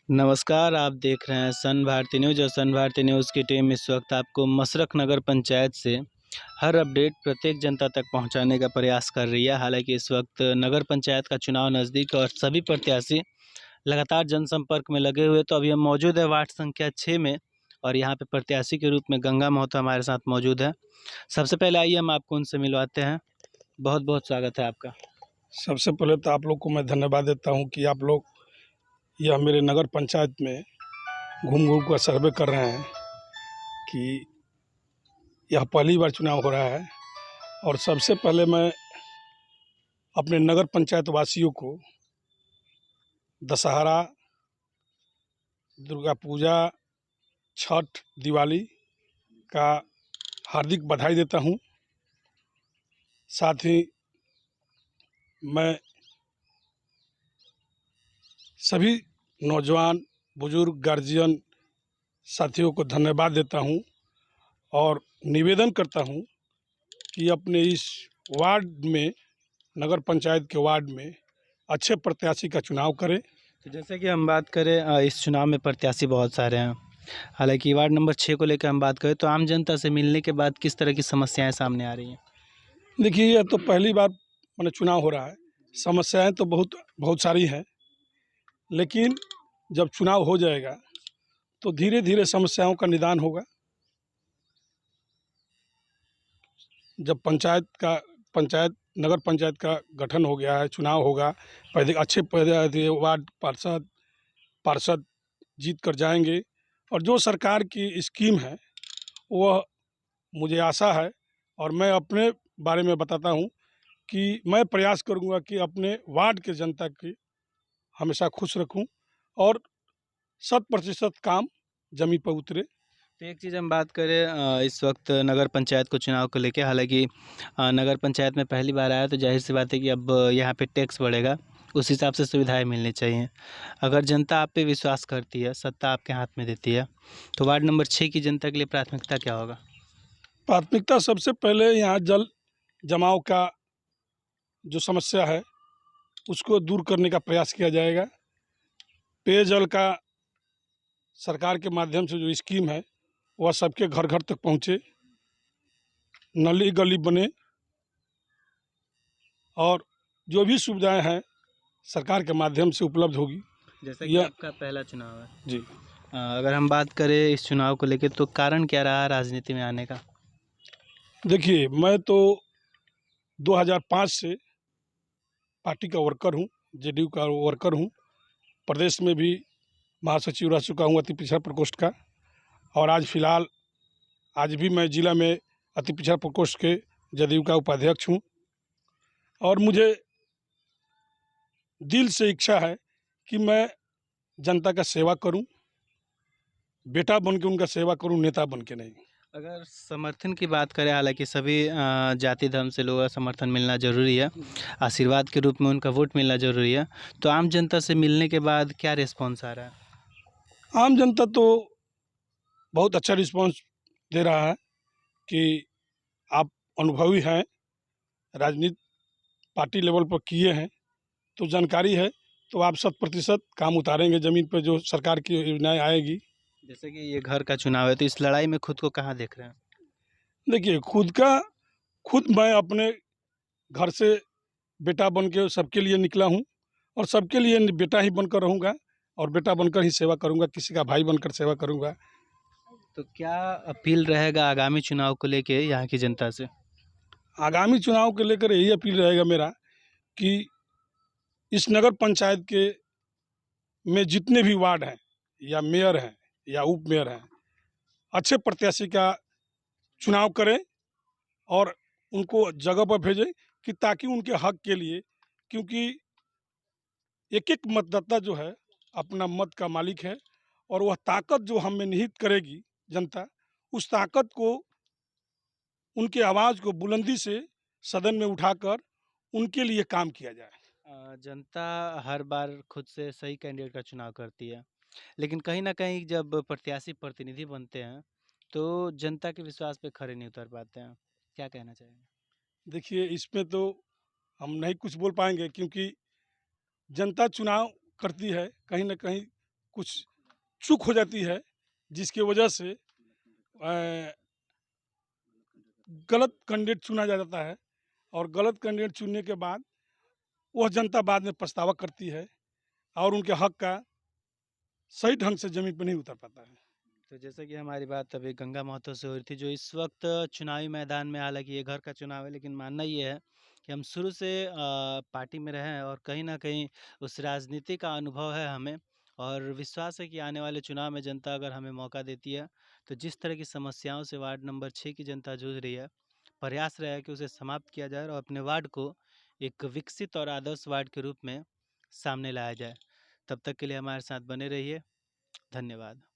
नमस्कार, आप देख रहे हैं सन भारती न्यूज़ और सन भारती न्यूज़ की टीम इस वक्त आपको मसरख नगर पंचायत से हर अपडेट प्रत्येक जनता तक पहुंचाने का प्रयास कर रही है। हालांकि इस वक्त नगर पंचायत का चुनाव नज़दीक और सभी प्रत्याशी लगातार जनसंपर्क में लगे हुए। तो अभी हम मौजूद है वार्ड संख्या 6 में और यहाँ पे प्रत्याशी के रूप में गंगा महतो हमारे साथ मौजूद है। सबसे पहले आइए हम आपको उनसे मिलवाते हैं। बहुत बहुत स्वागत है आपका। सबसे पहले तो आप लोग को मैं धन्यवाद देता हूं कि आप लोग यह मेरे नगर पंचायत में घूम घूम कर सर्वे कर रहे हैं कि यह पहली बार चुनाव हो रहा है। और सबसे पहले मैं अपने नगर पंचायत वासियों को दशहरा, दुर्गा पूजा, छठ, दिवाली का हार्दिक बधाई देता हूं। साथ ही मैं सभी नौजवान, बुजुर्ग, गार्जियन साथियों को धन्यवाद देता हूं और निवेदन करता हूं कि अपने इस वार्ड में, नगर पंचायत के वार्ड में अच्छे प्रत्याशी का चुनाव करें। तो जैसे कि हम बात करें इस चुनाव में प्रत्याशी बहुत सारे हैं। हालांकि वार्ड नंबर 6 को लेकर हम बात करें तो आम जनता से मिलने के बाद किस तरह की समस्याएं सामने आ रही हैं? देखिए, यह तो पहली बार मैंने चुनाव हो रहा है। समस्याएं तो बहुत बहुत सारी हैं, लेकिन जब चुनाव हो जाएगा तो धीरे धीरे समस्याओं का निदान होगा। जब पंचायत नगर पंचायत का गठन हो गया है, चुनाव होगा, पहले अच्छे पहले वार्ड पार्षद जीत कर जाएंगे और जो सरकार की स्कीम है वह, मुझे आशा है और मैं अपने बारे में बताता हूं कि मैं प्रयास करूंगा कि अपने वार्ड के जनता की हमेशा खुश रखूं और 100% काम जमीन पर उतरे। तो एक चीज़ हम बात करें इस वक्त नगर पंचायत को चुनाव को लेकर। हालांकि नगर पंचायत में पहली बार आया तो जाहिर सी बात है कि अब यहाँ पे टैक्स बढ़ेगा, उस हिसाब से सुविधाएं मिलनी चाहिए। अगर जनता आप पे विश्वास करती है, सत्ता आपके हाथ में देती है, तो वार्ड नंबर 6 की जनता के लिए प्राथमिकता क्या होगा? प्राथमिकता सबसे पहले यहाँ जल जमाव का जो समस्या है उसको दूर करने का प्रयास किया जाएगा। पेयजल का सरकार के माध्यम से जो स्कीम है वह सबके घर घर तक पहुँचे, नली गली बने और जो भी सुविधाएं हैं सरकार के माध्यम से उपलब्ध होगी। जैसा कि यह आपका पहला चुनाव है, जी, अगर हम बात करें इस चुनाव को लेकर तो कारण क्या रहा राजनीति में आने का? देखिए, मैं तो 2005 से पार्टी का वर्कर हूँ, जेडीयू का वर्कर हूँ। प्रदेश में भी महासचिव रह चुका हूँ अति पिछड़ा प्रकोष्ठ का। और आज फिलहाल आज भी मैं जिला में अति पिछड़ा प्रकोष्ठ के जदयू का उपाध्यक्ष हूँ। और मुझे दिल से इच्छा है कि मैं जनता का सेवा करूं, बेटा बन के उनका सेवा करूं, नेता बन के नहीं। अगर समर्थन की बात करें, हालांकि सभी जाति धर्म से लोगों का समर्थन मिलना ज़रूरी है, आशीर्वाद के रूप में उनका वोट मिलना ज़रूरी है। तो आम जनता से मिलने के बाद क्या रिस्पॉन्स आ रहा है? आम जनता तो बहुत अच्छा रिस्पांस दे रहा है कि आप अनुभवी हैं, राजनीति पार्टी लेवल पर किए हैं, तो जानकारी है, तो आप 100% काम उतारेंगे ज़मीन पर जो सरकार की योजनाएं आएगी। जैसे कि ये घर का चुनाव है, तो इस लड़ाई में खुद को कहाँ देख रहे हैं? देखिए, खुद मैं अपने घर से बेटा बन के सबके लिए निकला हूँ और सबके लिए बेटा ही बनकर रहूँगा और बेटा बनकर ही सेवा करूँगा, किसी का भाई बनकर सेवा करूँगा। तो क्या अपील रहेगा आगामी चुनाव को लेके यहाँ की जनता से? आगामी चुनाव को लेकर यही अपील रहेगा मेरा कि इस नगर पंचायत के में जितने भी वार्ड हैं या मेयर हैं या उप मेयर हैं, अच्छे प्रत्याशी का चुनाव करें और उनको जगह पर भेजें कि ताकि उनके हक के लिए, क्योंकि एक एक मतदाता जो है अपना मत का मालिक है और वह ताकत जो हमें निहित करेगी जनता, उस ताकत को, उनके आवाज़ को बुलंदी से सदन में उठाकर उनके लिए काम किया जाए। जनता हर बार खुद से सही कैंडिडेट का चुनाव करती है, लेकिन कहीं ना कहीं जब प्रत्याशी प्रतिनिधि बनते हैं तो जनता के विश्वास पे खरे नहीं उतर पाते हैं। क्या कहना चाहेंगे? देखिए, इसमें तो हम नहीं कुछ बोल पाएंगे, क्योंकि जनता चुनाव करती है, कहीं ना कहीं कुछ चूक हो जाती है, जिसकी वजह से गलत कैंडिडेट चुना जाता है, और गलत कैंडिडेट चुनने के बाद वह जनता बाद में पछतावा करती है और उनके हक का सही ढंग से ज़मीन पर नहीं उतर पाता है। तो जैसे कि हमारी बात अभी गंगा महतो से हो रही थी, जो इस वक्त चुनावी मैदान में, हालांकि ये घर का चुनाव है, लेकिन मानना ये है कि हम शुरू से पार्टी में रहे हैं और कहीं ना कहीं उस राजनीति का अनुभव है हमें, और विश्वास है कि आने वाले चुनाव में जनता अगर हमें मौका देती है तो जिस तरह की समस्याओं से वार्ड नंबर 6 की जनता जूझ रही है, प्रयास रहेगा कि उसे समाप्त किया जाए और अपने वार्ड को एक विकसित और आदर्श वार्ड के रूप में सामने लाया जाए। तब तक के लिए हमारे साथ बने रहिए। धन्यवाद।